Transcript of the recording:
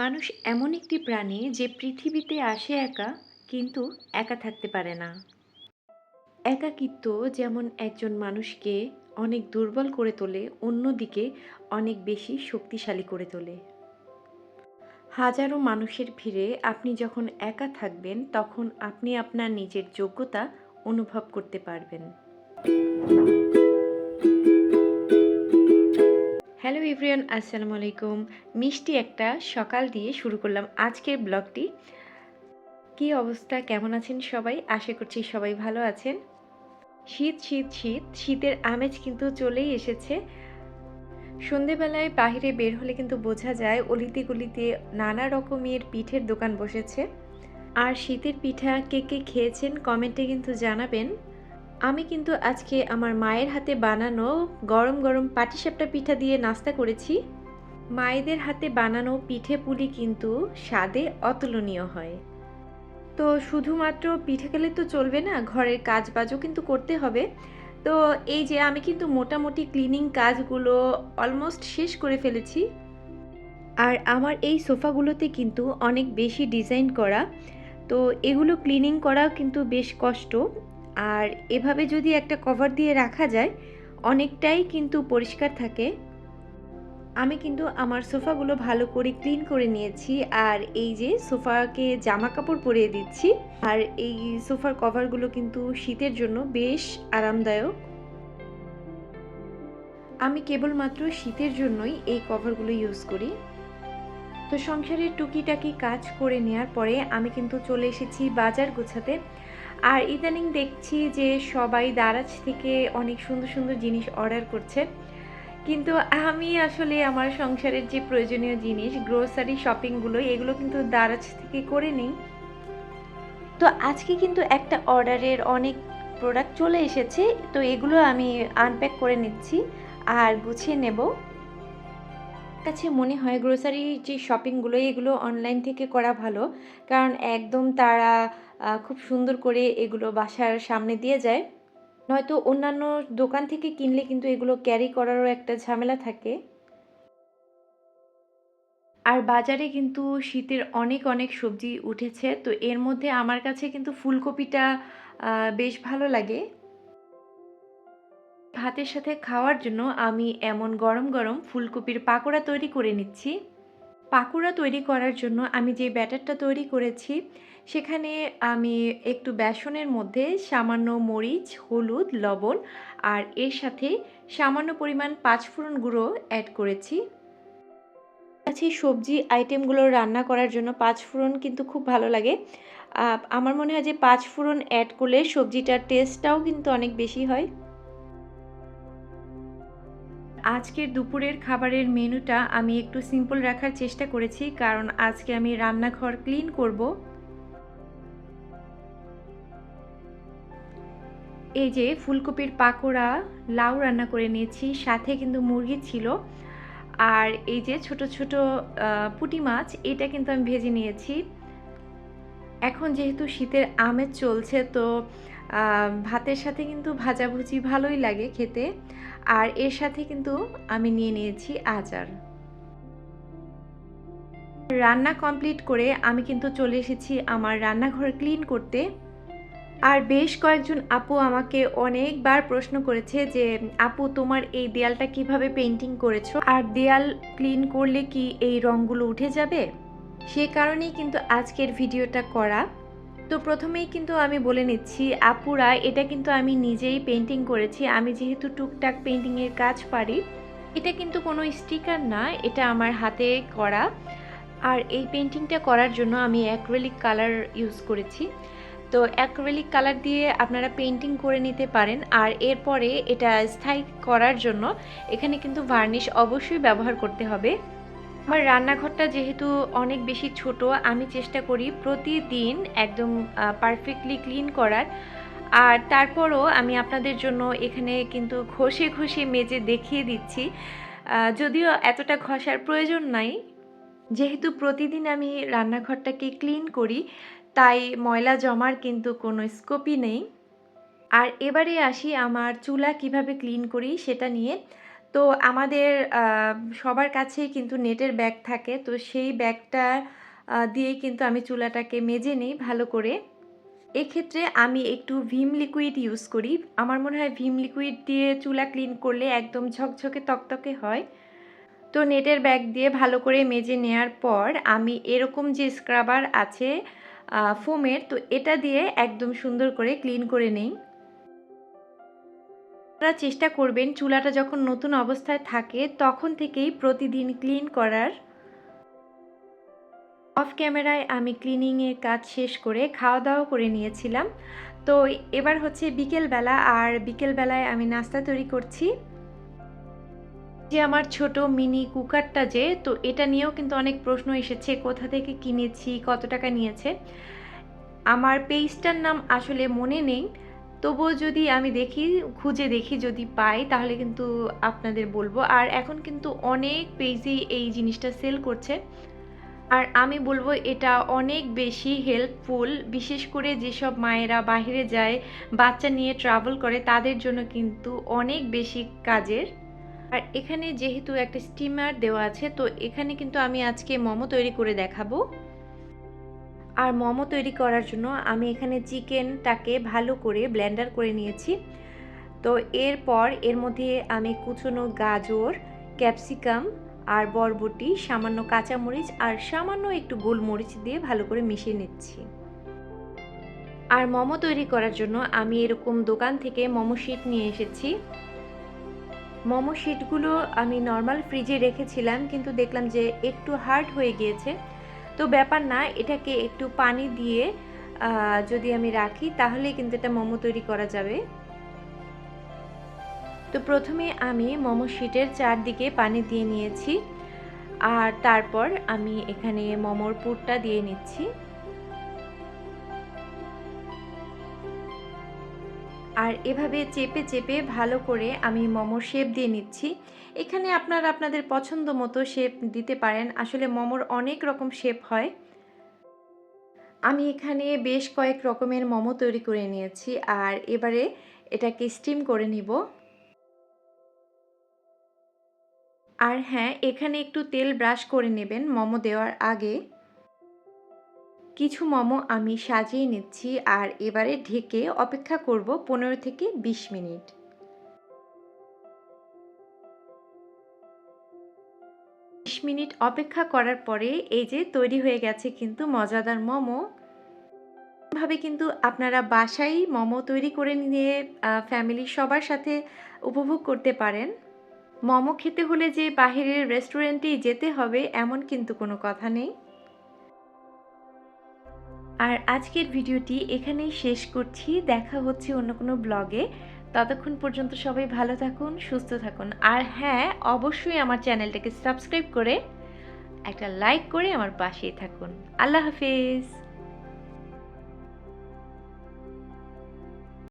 মানুষ এমন একটি প্রাণী যে পৃথিবীতে আসে একা, কিন্তু একা থাকতে পারে না। একাকিত্ব যেমন একজন মানুষকে অনেক দুর্বল করে তোলে, অন্যদিকে অনেক বেশি শক্তিশালী করে তোলে। হাজারো মানুষের ভিড়ে আপনি যখন একা থাকবেন, তখন আপনি আপনার নিজের যোগ্যতা অনুভব করতে পারবেন। হ্যালো এভরিওয়ান, আসসালামু আলাইকুম। মিষ্টি একটা সকাল দিয়ে শুরু করলাম আজকের ব্লগটি। কি অবস্থা, কেমন আছেন সবাই? আশা করছি সবাই ভালো আছেন। শীত শীত শীত, শীতের আমেজ কিন্তু চলেই এসেছে। সন্ধেবেলায় বাহিরে বের হলে কিন্তু বোঝা যায় অলিতে গলিতে নানা রকমের পিঠের দোকান বসেছে। আর শীতের পিঠা কে কে খেয়েছেন কমেন্টে কিন্তু জানাবেন। আমি কিন্তু আজকে আমার মায়ের হাতে বানানো গরম গরম পাটিসাপটা পিঠা দিয়ে নাস্তা করেছি। মায়েদের হাতে বানানো পিঠে পুলি কিন্তু স্বাদে অতুলনীয় হয়। তো শুধুমাত্র পিঠে খেলে তো চলবে না, ঘরের কাজবাজও কিন্তু করতে হবে। তো এই যে আমি কিন্তু মোটামুটি ক্লিনিং কাজগুলো অলমোস্ট শেষ করে ফেলেছি। আর আমার এই সোফাগুলোতে কিন্তু অনেক বেশি ডিজাইন করা। তো এগুলো ক্লিনিং করাও কিন্তু বেশ কষ্ট। আর এভাবে যদি একটা কভার দিয়ে রাখা যায়, অনেকটাই কিন্তু পরিষ্কার থাকে। আমি কিন্তু আমার সোফাগুলো ভালো করে ক্লিন করে নিয়েছি। আর এই যে সোফাকে জামা কাপড় পরিয়ে দিচ্ছি। আর এই সোফার কভারগুলো কিন্তু শীতের জন্য বেশ আরামদায়ক। আমি কেবলমাত্র শীতের জন্যই এই কভারগুলো ইউজ করি। তো সংসারের টুকিটাকি কাজ করে নেওয়ার পরে আমি কিন্তু চলে এসেছি বাজার গোছাতে। আর ইদানিং দেখছি যে সবাই দারাজ থেকে অনেক সুন্দর সুন্দর জিনিস অর্ডার করছে। কিন্তু আমি আসলে আমার সংসারের যে প্রয়োজনীয় জিনিস, গ্রোসারি শপিংগুলো, এগুলো কিন্তু দারাজ থেকে করে নিই। তো আজকে কিন্তু একটা অর্ডারের অনেক প্রোডাক্ট চলে এসেছে। তো এগুলো আমি আনপ্যাক করে নিচ্ছি আর গুছিয়ে নেব। কাছে মনে হয় গ্রোসারি যে শপিংগুলো, এগুলো অনলাইন থেকে করা ভালো। কারণ একদম তারা খুব সুন্দর করে এগুলো বাসার সামনে দিয়ে যায়। নয়তো অন্যান্য দোকান থেকে কিনলে কিন্তু এগুলো ক্যারি করারও একটা ঝামেলা থাকে। আর বাজারে কিন্তু শীতের অনেক অনেক সবজি উঠেছে। তো এর মধ্যে আমার কাছে কিন্তু ফুলকপিটা বেশ ভালো লাগে। ভাতের সাথে খাওয়ার জন্য আমি এমন গরম গরম ফুলকপির পাকোড়া তৈরি করে নিচ্ছি। পাকোড়া তৈরি করার জন্য আমি যে ব্যাটারটা তৈরি করেছি, সেখানে আমি একটু বেসনের মধ্যে সামান্য মরিচ, হলুদ, লবণ আর এর সাথে সামান্য পরিমাণ পাঁচফোড়ন গুঁড়ো অ্যাড করেছি। কাছে সবজি আইটেমগুলো রান্না করার জন্য পাঁচফোড়ন কিন্তু খুব ভালো লাগে। আমার মনে হয় যে পাঁচফোড়ন অ্যাড করলে সবজিটার টেস্টটাও কিন্তু অনেক বেশি হয়। আজকের দুপুরের খাবারের মেনুটা আমি একটু সিম্পল রাখার চেষ্টা করেছি, কারণ আজকে আমি রান্নাঘর ক্লিন করব। এই যে ফুলকপির পাকোড়া, লাউ রান্না করে নিয়েছি, সাথে কিন্তু মুরগি ছিল। আর এই যে ছোট ছোট পুঁটি মাছ, এটা কিন্তু আমি ভেজে নিয়েছি। এখন যেহেতু শীতের আমেজ চলছে, তো ভাতের সাথে কিন্তু ভাজাভুজি ভালোই লাগে খেতে। আর এর সাথে কিন্তু আমি নিয়ে নিয়েছি আচার। রান্না কমপ্লিট করে আমি কিন্তু চলে এসেছি আমার রান্নাঘর ক্লিন করতে। আর বেশ কয়েকজন আপু আমাকে অনেকবার প্রশ্ন করেছে যে, আপু তোমার এই দেয়ালটা কিভাবে পেইন্টিং করেছো, আর দেয়াল ক্লিন করলে কি এই রঙগুলো উঠে যাবে? সে কারণেই কিন্তু আজকের ভিডিওটা করা। তো প্রথমেই কিন্তু আমি বলে নিচ্ছি আপুরা, এটা কিন্তু আমি নিজেই পেইন্টিং করেছি। আমি যেহেতু টুকটাক পেইন্টিংয়ের কাজ পারি। এটা কিন্তু কোনো স্টিকার না, এটা আমার হাতে করা। আর এই পেইন্টিংটা করার জন্য আমি অ্যাক্রিলিক কালার ইউজ করেছি। তো অ্যাক্রিলিক কালার দিয়ে আপনারা পেইন্টিং করে নিতে পারেন। আর এরপরে এটা স্থায়ী করার জন্য এখানে কিন্তু ভার্নিশ অবশ্যই ব্যবহার করতে হবে। আমার রান্নাঘরটা যেহেতু অনেক বেশি ছোট, আমি চেষ্টা করি প্রতিদিন একদম পারফেক্টলি ক্লিন করার। আর তারপরও আমি আপনাদের জন্য এখানে কিন্তু ঘষে ঘষে মেজে দেখিয়ে দিচ্ছি। যদিও এতটা ঘষার প্রয়োজন নাই, যেহেতু প্রতিদিন আমি রান্নাঘরটাকে ক্লিন করি, তাই ময়লা জমার কিন্তু কোনো স্কোপই নেই। আর এবারে আসি আমার চুলা কিভাবে ক্লিন করি সেটা নিয়ে। তো আমাদের সবার কাছেই কিন্তু নেটের ব্যাগ থাকে। তো সেই ব্যাগটা দিয়েই কিন্তু আমি চুলাটাকে মেজে নিই ভালো করে। এক্ষেত্রে আমি একটু ভিম লিকুইড ইউজ করি। আমার মনে হয় ভিম লিকুইড দিয়ে চুলা ক্লিন করলে একদম ঝকঝকে তকতকে হয়। তো নেটের ব্যাগ দিয়ে ভালো করে মেজে নেয়ার পর আমি এরকম যে স্ক্রাবার আছে ফোমের, তো এটা দিয়ে একদম সুন্দর করে ক্লিন করে নেই। আপনারা চেষ্টা করবেন চুলাটা যখন নতুন অবস্থায় থাকে তখন থেকেই প্রতিদিন ক্লিন করার। অফ ক্যামেরায় আমি ক্লিনিংয়ের কাজ শেষ করে খাওয়া-দাওয়া করে নিয়েছিলাম। তো এবার হচ্ছে বিকেলবেলা, আর বিকেলবেলায় আমি নাস্তা তৈরি করছি। যে আমার ছোট মিনি কুকারটা যে, তো এটা নিয়েও কিন্তু অনেক প্রশ্ন এসেছে, কোথা থেকে কিনেছি, কত টাকা নিয়েছে। আমার পেজটার নাম আসলে মনে নেই। তবুও যদি আমি খুঁজে দেখি যদি পাই তাহলে কিন্তু আপনাদের বলব। আর এখন কিন্তু অনেক পেজেই এই জিনিসটা সেল করছে। আর আমি বলব এটা অনেক বেশি হেল্পফুল, বিশেষ করে যেসব মায়েরা বাহিরে যায়, বাচ্চা নিয়ে ট্রাভেল করে তাদের জন্য কিন্তু অনেক বেশি কাজের। আর এখানে যেহেতু একটা স্টিমার দেওয়া আছে, তো এখানে কিন্তু আমি আজকে মোমো তৈরি করে দেখাবো। আর মোমো তৈরি করার জন্য আমি এখানে চিকেনটাকে ভালো করে ব্লেন্ডার করে নিয়েছি। তো এরপর এর মধ্যে আমি কুচনো গাজর, ক্যাপসিকাম আর বরবটি, সামান্য কাঁচামরিচ আর সামান্য একটু গোলমরিচ দিয়ে ভালো করে মিশিয়ে নিচ্ছি। আর মোমো তৈরি করার জন্য আমি এরকম দোকান থেকে মোমো শিট নিয়ে এসেছি। মোমো শিটগুলো আমি নর্মাল ফ্রিজে রেখেছিলাম, কিন্তু দেখলাম যে একটু হার্ড হয়ে গিয়েছে। তো ব্যাপার না, এটাকে একটু পানি দিয়ে যদি আমি রাখি তাহলে কিন্তু এটা মোমো তৈরি করা যাবে। তো প্রথমে আমি মোমো শিটের চারদিকে পানি দিয়ে নিয়েছি, আর তারপর আমি এখানে মোমোর পুরটা দিয়ে নিচ্ছি। আর এভাবে চেপে চেপে ভালো করে আমি মোমোর শেপ দিয়ে নিচ্ছি। এখানে আপনারা আপনাদের পছন্দ মতো শেপ দিতে পারেন। আসলে মোমোর অনেক রকম শেপ হয়। আমি এখানে বেশ কয়েক রকমের মোমো তৈরি করে নিয়েছি, আর এবারে এটাকে স্টিম করে নিব। আর হ্যাঁ, এখানে একটু তেল ব্রাশ করে নেবেন মোমো দেওয়ার আগে। কিছু মোমো আমি সাজিয়ে নিচ্ছি, আর এবারে ঢেকে অপেক্ষা করব 15 থেকে 20 মিনিট। 20 মিনিট অপেক্ষা করার পরে এই যে তৈরি হয়ে গেছে কিন্তু মজাদার মোমো। ভাবে কিন্তু আপনারা বাসায় মোমো তৈরি করে নিয়ে ফ্যামিলির সবার সাথে উপভোগ করতে পারেন। মোমো খেতে হলে যে বাহিরের রেস্টুরেন্টেই যেতে হবে এমন কিন্তু কোনো কথা নেই। আর আজকের ভিডিওটি এখানেই শেষ করছি। দেখা হচ্ছে অন্য কোনো ব্লগে। ততক্ষণ পর্যন্ত সবাই ভালো থাকুন, সুস্থ থাকুন। আর হ্যাঁ, অবশ্যই আমার চ্যানেলটাকে সাবস্ক্রাইব করে একটা লাইক করে আমার পাশেই থাকুন। আল্লাহ হাফেজ।